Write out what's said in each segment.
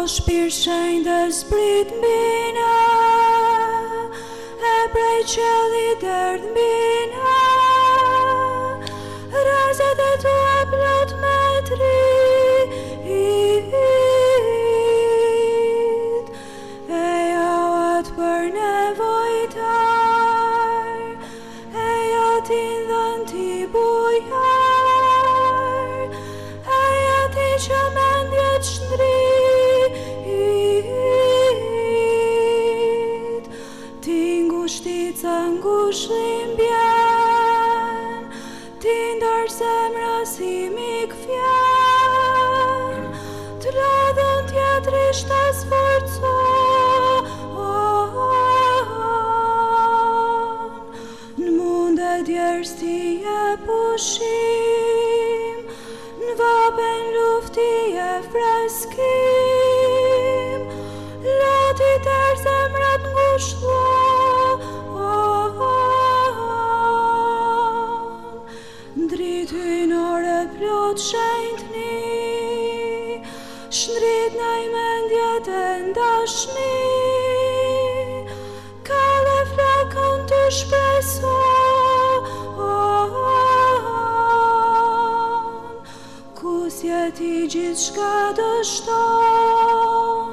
Shpirt shenjtë dhe zbrit mbina, e prej qellit derdh mbina, razet e tua plot me drit, e jauat për nevojtar, e jatin dhën ti bujar, e jati që mendjet shtrit, shtica ngushlim bjen, ti ndër zemra si mik fjen, të radhën tjetrisht të sforcon, në mundet djerës ti e pushim, në vapen lufti e freskim, loti tër zemrat ngushlon, hynore plot shenjtni, shndrit naj mendjet e ndashni, kalle flakën të shpreson, kusje ti gjithçka dështon,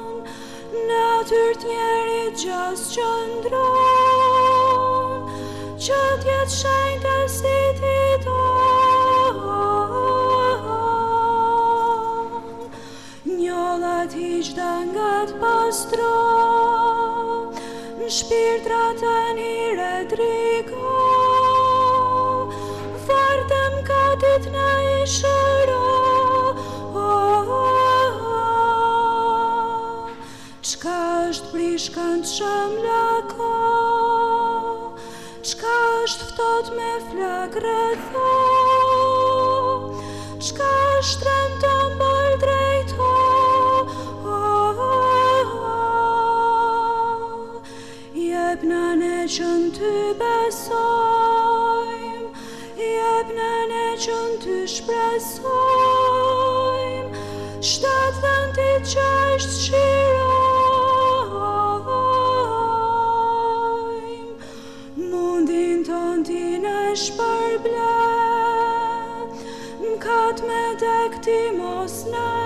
natyrt njerit gjas qëndron, që t'jet shenjtë si ti do. Njollat hiqda nga t'pastro, në shpirtrat e njëre drigo, vartëm katit në i shëro, qka është prishkan të shëmlako, qka është ftot me flak rëtho, qka është trem të mbël drejto, jepna ne që në ty besojmë, jepna ne që në ty shpresojmë, shtatë dhëntit që është shirojmë, mundin ton ti në shpërble, në kat me dek ti mos në